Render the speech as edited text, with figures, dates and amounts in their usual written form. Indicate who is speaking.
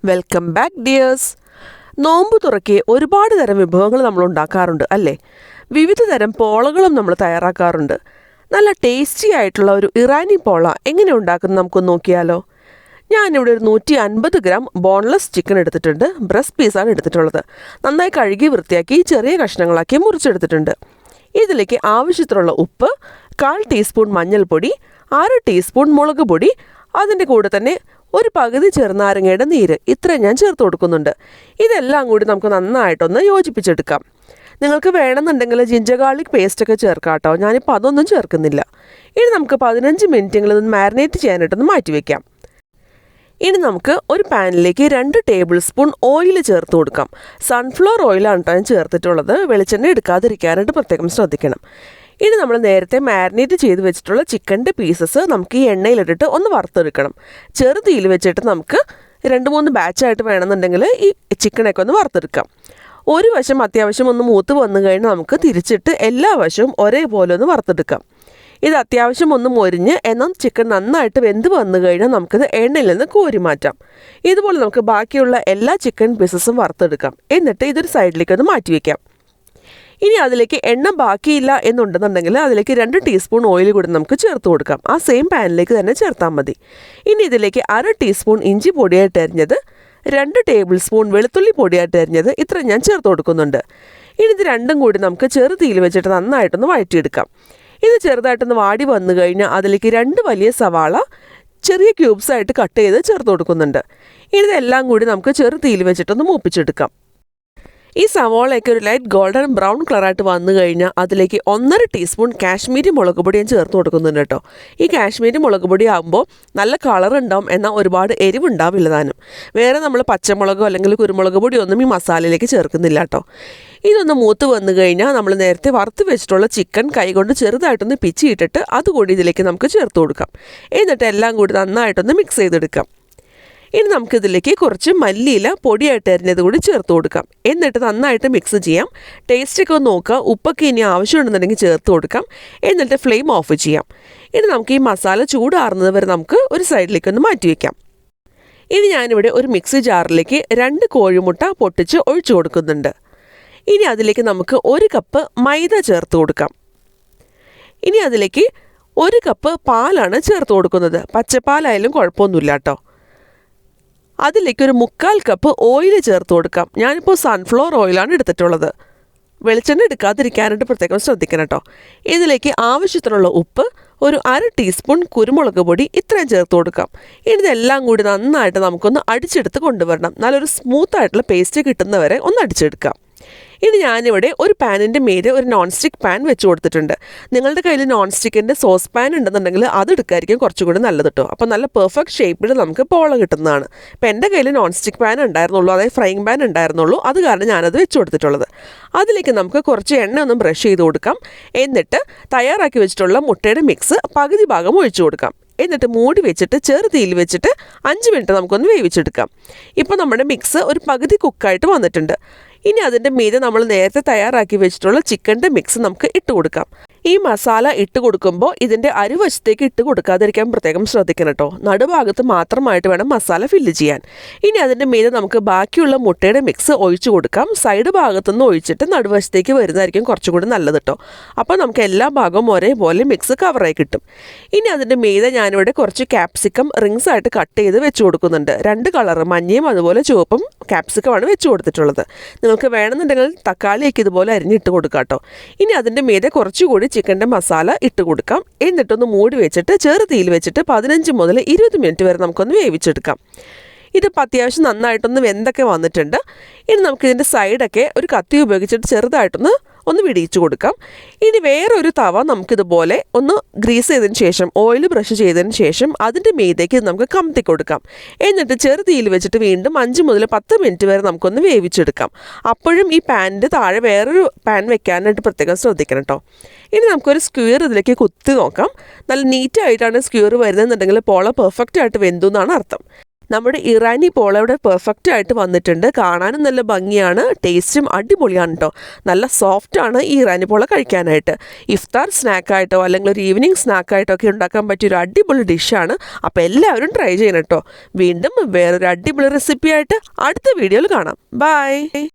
Speaker 1: Welcome back dears. നോമ്പ് തുറക്കി ഒരുപാട് തരം വിഭവങ്ങൾ നമ്മൾ ഉണ്ടാക്കാറുണ്ട് അല്ലേ? വിവിധ തരം പോളകളും നമ്മൾ തയ്യാറാക്കാറുണ്ട്. നല്ല ടേസ്റ്റി ആയിട്ടുള്ള ഒരു ഇറാനി പോള എങ്ങനെ ഉണ്ടാക്കുന്നത് നമുക്കൊന്ന് നോക്കിയാലോ. ഞാനിവിടെ ഒരു 150 ഗ്രാം ബോൺലെസ് ചിക്കൻ എടുത്തിട്ടുണ്ട്. ബ്രസ്റ്റ് പീസാണ് എടുത്തിട്ടുള്ളത്. നന്നായി കഴുകി വൃത്തിയാക്കി ചെറിയ കഷ്ണങ്ങളാക്കി മുറിച്ചെടുത്തിട്ടുണ്ട്. ഇതിലേക്ക് ആവശ്യത്തിനുള്ള ഉപ്പ്, 1/4 ടീസ്പൂൺ മഞ്ഞൾപ്പൊടി, 1/2 ടീസ്പൂൺ മുളക് പൊടി, അതിൻ്റെ കൂടെ തന്നെ ഒരു പകുതി ചെറുനാരങ്ങയുടെ നീര്, ഇത്രയും ഞാൻ ചേർത്ത് കൊടുക്കുന്നുണ്ട്. ഇതെല്ലാം കൂടി നമുക്ക് നന്നായിട്ടൊന്ന് യോജിപ്പിച്ചെടുക്കാം. നിങ്ങൾക്ക് വേണമെന്നുണ്ടെങ്കിൽ ജിഞ്ചർ ഗാർലിക് പേസ്റ്റൊക്കെ ചേർക്കാം കേട്ടോ. ഞാനിപ്പോൾ അതൊന്നും ചേർക്കുന്നില്ല. ഇനി നമുക്ക് 15 മിനിറ്റെങ്കിലും ഇതൊന്ന് മാരിനേറ്റ് ചെയ്യാനായിട്ടൊന്ന് മാറ്റി വയ്ക്കാം. ഇനി നമുക്ക് ഒരു പാനിലേക്ക് 2 ടേബിൾ സ്പൂൺ ഓയിൽ ചേർത്ത് കൊടുക്കാം. സൺഫ്ലവർ ഓയിലാണ് കേട്ടോ ഞാൻ ചേർത്തിട്ടുള്ളത്. വെളിച്ചെണ്ണ എടുക്കാതിരിക്കാനായിട്ട് പ്രത്യേകം ശ്രദ്ധിക്കണം. ഇനി നമ്മൾ നേരത്തെ മാരിനേറ്റ് ചെയ്ത് വെച്ചിട്ടുള്ള ചിക്കൻ്റെ പീസസ് നമുക്ക് ഈ എണ്ണയിലിട്ടിട്ട് ഒന്ന് വറുത്തെടുക്കണം. ചെറുതീയിൽ വെച്ചിട്ട് നമുക്ക് 2-3 ബാച്ചായിട്ട് വേണമെന്നുണ്ടെങ്കിൽ ഈ ചിക്കനൊക്കെ ഒന്ന് വറുത്തെടുക്കാം. ഒരു വശം അത്യാവശ്യം ഒന്ന് മൂത്ത് വന്നു കഴിഞ്ഞാൽ നമുക്ക് തിരിച്ചിട്ട് എല്ലാ വശവും ഒരേപോലെ ഒന്ന് വറുത്തെടുക്കാം. ഇത് അത്യാവശ്യം ഒന്ന് മൊരിഞ്ഞ് എന്നാൽ ചിക്കൻ നന്നായിട്ട് വെന്ത് വന്നു കഴിഞ്ഞാൽ നമുക്കിത് എണ്ണയിൽ നിന്ന് കോരി മാറ്റാം. ഇതുപോലെ നമുക്ക് ബാക്കിയുള്ള എല്ലാ ചിക്കൻ പീസസും വറുത്തെടുക്കാം. എന്നിട്ട് ഇതൊരു സൈഡിലേക്ക് ഒന്ന് മാറ്റി വയ്ക്കാം. ഇനി അതിലേക്ക് എണ്ണ ബാക്കിയില്ല എന്നുണ്ടെന്നുണ്ടെങ്കിൽ അതിലേക്ക് 2 ടീസ്പൂൺ ഓയിൽ കൂടി നമുക്ക് ചേർത്ത് കൊടുക്കാം. ആ സെയിം പാനിലേക്ക് തന്നെ ചേർത്താൽ മതി. ഇനി ഇതിലേക്ക് 1/2 ടീസ്പൂൺ ഇഞ്ചി പൊടിയായിട്ട് അരിഞ്ഞത്, 2 ടേബിൾ സ്പൂൺ വെളുത്തുള്ളി പൊടിയായിട്ട് അരിഞ്ഞത്, ഇത്ര ഞാൻ ചേർത്ത് കൊടുക്കുന്നുണ്ട്. ഇനി ഇത് രണ്ടും കൂടി നമുക്ക് ചെറുതീയിൽ വെച്ചിട്ട് നന്നായിട്ടൊന്ന് വഴറ്റിയെടുക്കാം. ഇത് ചെറുതായിട്ടൊന്ന് വാടി വന്നു കഴിഞ്ഞാൽ അതിലേക്ക് 2 വലിയ സവാള ചെറിയ ക്യൂബ്സായിട്ട് കട്ട് ചെയ്ത് ചേർത്ത് കൊടുക്കുന്നുണ്ട്. ഇനി ഇതെല്ലാം കൂടി നമുക്ക് ചെറുതീയിൽ വെച്ചിട്ടൊന്ന് മൂപ്പിച്ചെടുക്കാം. ഈ സവാളയൊക്കെ ഒരു ലൈറ്റ് ഗോൾഡൻ ബ്രൗൺ കളറായിട്ട് വന്നു കഴിഞ്ഞാൽ അതിലേക്ക് 1.5 ടീസ്പൂൺ കാശ്മീരി മുളക് പൊടി ഞാൻ ചേർത്ത് കൊടുക്കുന്നുണ്ട് കേട്ടോ. ഈ കാശ്മീരി മുളക് പൊടി ആകുമ്പോൾ നല്ല കളർ ഉണ്ടാവും, എന്നാൽ ഒരുപാട് എരിവുണ്ടാവില്ല താനും. വേറെ നമ്മൾ പച്ചമുളകോ അല്ലെങ്കിൽ കുരുമുളക് പൊടിയോ ഒന്നും ഈ മസാലയിലേക്ക് ചേർക്കുന്നില്ല കേട്ടോ. ഇതൊന്ന് മൂത്ത് വന്നു കഴിഞ്ഞാൽ നമ്മൾ നേരത്തെ വറുത്ത് വെച്ചിട്ടുള്ള ചിക്കൻ കൈകൊണ്ട് ചെറുതായിട്ടൊന്ന് പിച്ചിയിട്ടിട്ട് അതുകൂടി ഇതിലേക്ക് നമുക്ക് ചേർത്ത് കൊടുക്കാം. എന്നിട്ട് എല്ലാം കൂടി നന്നായിട്ടൊന്ന് മിക്സ് ചെയ്തെടുക്കാം. ഇനി നമുക്കിതിലേക്ക് കുറച്ച് മല്ലിയില പൊടിയായിട്ട് അരിഞ്ഞത് കൂടി ചേർത്ത് കൊടുക്കാം. എന്നിട്ട് നന്നായിട്ട് മിക്സ് ചെയ്യാം. ടേസ്റ്റൊക്കെ ഒന്ന് നോക്കുക. ഉപ്പൊക്കെ ഇനി ആവശ്യമുണ്ടെന്നുണ്ടെങ്കിൽ ചേർത്ത് കൊടുക്കാം. എന്നിട്ട് ഫ്ലെയിം ഓഫ് ചെയ്യാം. ഇനി നമുക്ക് ഈ മസാല ചൂടാറുന്നത് വരെ നമുക്ക് ഒരു സൈഡിലേക്ക് ഒന്ന് മാറ്റി വയ്ക്കാം. ഇനി ഞാനിവിടെ ഒരു മിക്സി ജാറിലേക്ക് 2 കോഴിമുട്ട പൊട്ടിച്ച് ഒഴിച്ചു കൊടുക്കുന്നുണ്ട്. ഇനി അതിലേക്ക് നമുക്ക് 1 കപ്പ് മൈദ ചേർത്ത് കൊടുക്കാം. ഇനി അതിലേക്ക് 1 കപ്പ് പാലാണ് ചേർത്ത് കൊടുക്കുന്നത്. പച്ചപ്പാലായാലും കുഴപ്പമൊന്നുമില്ല കേട്ടോ. അതിലേക്ക് ഒരു 1/4 കപ്പ് ഓയിൽ ചേർത്ത് കൊടുക്കാം. ഞാനിപ്പോൾ സൺഫ്ലവർ ഓയിലാണ് എടുത്തിട്ടുള്ളത്. വെളിച്ചെണ്ണ എടുക്കാതിരിക്കാനായിട്ട് പ്രത്യേകം ശ്രദ്ധിക്കണം കേട്ടോ. ഇതിലേക്ക് ആവശ്യത്തിനുള്ള ഉപ്പ്, ഒരു 1/2 ടീസ്പൂൺ കുരുമുളക് പൊടി, ഇത്രയും ചേർത്ത് കൊടുക്കാം. ഇനി ഇതെല്ലാം കൂടി നന്നായിട്ട് നമുക്കൊന്ന് അടിച്ചെടുത്ത് കൊണ്ടുവരണം. നല്ലൊരു സ്മൂത്തായിട്ടുള്ള പേസ്റ്റ് കിട്ടുന്നവരെ ഒന്ന് അടിച്ചെടുക്കാം. ഇനി ഞാനിവിടെ ഒരു പാനിൻ്റെ മീതെ ഒരു നോൺ സ്റ്റിക്ക് പാൻ വെച്ച് കൊടുത്തിട്ടുണ്ട്. നിങ്ങളുടെ കയ്യിൽ നോൺ സ്റ്റിക്കിൻ്റെ സോസ് പാൻ ഉണ്ടെന്നുണ്ടെങ്കിൽ അതെടുക്കായിരിക്കും കുറച്ചുകൂടി നല്ലത് കേട്ടോ. അപ്പോൾ നല്ല പെർഫെക്റ്റ് ഷേപ്പിൽ നമുക്ക് പോള കിട്ടുന്നതാണ്. അപ്പോൾ എൻ്റെ കയ്യിൽ നോൺ സ്റ്റിക്ക് പാൻ ഉണ്ടായിരുന്നുള്ളൂ, അതായത് ഫ്രൈയിങ് പാൻ ഉണ്ടായിരുന്നുള്ളൂ. അത് കാരണം ഞാനത് വെച്ച് കൊടുത്തിട്ടുള്ളത്. അതിലേക്ക് നമുക്ക് കുറച്ച് എണ്ണ ഒന്ന് ബ്രഷ് ചെയ്ത് കൊടുക്കാം. എന്നിട്ട് തയ്യാറാക്കി വെച്ചിട്ടുള്ള മുട്ടയുടെ മിക്സ് പകുതി ഭാഗം ഒഴിച്ചു കൊടുക്കാം. എന്നിട്ട് മൂടി വെച്ചിട്ട് ചെറുതീയിൽ വെച്ചിട്ട് 5 മിനിറ്റ് നമുക്കൊന്ന് വേവിച്ചെടുക്കാം. ഇപ്പോൾ നമ്മുടെ മിക്സ് ഒരു പകുതി കുക്കായിട്ട് വന്നിട്ടുണ്ട്. ഇനി അതിൻ്റെ മീതെ നമ്മൾ നേരത്തെ തയ്യാറാക്കി വെച്ചിട്ടുള്ള ചിക്കൻ്റെ മിക്സ് നമുക്ക് ഇട്ട് കൊടുക്കാം. ഈ മസാല ഇട്ട് കൊടുക്കുമ്പോൾ ഇതിൻ്റെ അരുവശത്തേക്ക് ഇട്ട് കൊടുക്കാതിരിക്കാൻ പ്രത്യേകം ശ്രദ്ധിക്കണം കേട്ടോ. നടുഭാഗത്ത് മാത്രമായിട്ട് വേണം മസാല ഫില്ല് ചെയ്യാൻ. ഇനി അതിൻ്റെ മീതെ നമുക്ക് ബാക്കിയുള്ള മുട്ടയുടെ മിക്സ് ഒഴിച്ചു കൊടുക്കാം. സൈഡ് ഭാഗത്തുനിന്ന് ഒഴിച്ചിട്ട് നടുവശത്തേക്ക് വരുന്നതായിരിക്കും കുറച്ചുകൂടി നല്ലത് കേട്ടോ. അപ്പോൾ നമുക്ക് എല്ലാ ഭാഗവും ഒരേപോലെ മിക്സ് കവറായി കിട്ടും. ഇനി അതിൻ്റെ മീതെ ഞാനിവിടെ കുറച്ച് ക്യാപ്സിക്കം റിങ്സ് ആയിട്ട് കട്ട് ചെയ്ത് വെച്ച് കൊടുക്കുന്നുണ്ട്. 2 കളർ, മഞ്ഞയും അതുപോലെ ചുവപ്പും ക്യാപ്സിക്കമാണ് വെച്ച് കൊടുത്തിട്ടുള്ളത്. നിങ്ങൾക്ക് വേണമെന്നുണ്ടെങ്കിൽ തക്കാളിയൊക്കെ ഇതുപോലെ അരിഞ്ഞിട്ട് കൊടുക്കാം കേട്ടോ. ഇനി അതിൻ്റെ മീതെ കുറച്ചുകൂടി ചിക്കൻ്റെ മസാല ഇട്ട് കൊടുക്കാം. എന്നിട്ടൊന്ന് മൂടി വെച്ചിട്ട് ചെറുതീയിൽ വെച്ചിട്ട് 15 മുതൽ 20 മിനിറ്റ് വരെ നമുക്കൊന്ന് വേവിച്ചെടുക്കാം. ഇതിപ്പോൾ അത്യാവശ്യം നന്നായിട്ടൊന്ന് വെന്തൊക്കെ വന്നിട്ടുണ്ട്. ഇനി നമുക്കിതിൻ്റെ സൈഡൊക്കെ ഒരു കത്തി ഉപയോഗിച്ചിട്ട് ചെറുതായിട്ടൊന്ന് വിടിയിച്ചു കൊടുക്കാം. ഇനി വേറൊരു തവ നമുക്കിതുപോലെ ഒന്ന് ഗ്രീസ് ചെയ്തതിന് ശേഷം ഓയിൽ ബ്രഷ് ചെയ്തതിന് ശേഷം അതിൻ്റെ മീതേക്ക് നമുക്ക് കമത്തി കൊടുക്കാം. എന്നിട്ട് ചെറുതീയിൽ വെച്ചിട്ട് വീണ്ടും 5 മുതൽ 10 മിനിറ്റ് വരെ നമുക്കൊന്ന് വേവിച്ചെടുക്കാം. അപ്പോഴും ഈ പാനിൻ്റെ താഴെ വേറൊരു പാൻ വെക്കാനായിട്ട് പ്രത്യേകം ശ്രദ്ധിക്കണം കേട്ടോ. ഇനി നമുക്കൊരു സ്ക്വയർ ഇതിലേക്ക് കുത്തി നോക്കാം. നല്ല നീറ്റായിട്ടാണ് സ്ക്വയർ വരുന്നതെന്നുണ്ടെങ്കിൽ പോള പെർഫെക്റ്റ് ആയിട്ട് വെന്തു എന്നാണ് അർത്ഥം. നമ്മുടെ ഇറാനി പോള ഇവിടെ പെർഫെക്റ്റ് ആയിട്ട് വന്നിട്ടുണ്ട്. കാണാനും നല്ല ഭംഗിയാണ്, ടേസ്റ്റും അടിപൊളിയാണ് കേട്ടോ. നല്ല സോഫ്റ്റാണ് ഈ ഇറാനി പോള കഴിക്കാനായിട്ട്. ഇഫ്താർ സ്നാക്കായിട്ടോ അല്ലെങ്കിൽ ഒരു ഈവനിങ് സ്നാക്കായിട്ടോ ഒക്കെ ഉണ്ടാക്കാൻ പറ്റിയൊരു അടിപൊളി ഡിഷാണ്. അപ്പോൾ എല്ലാവരും ട്രൈ ചെയ്യണം കേട്ടോ. വീണ്ടും വേറൊരു അടിപൊളി റെസിപ്പിയായിട്ട് അടുത്ത വീഡിയോയിൽ കാണാം. ബൈ.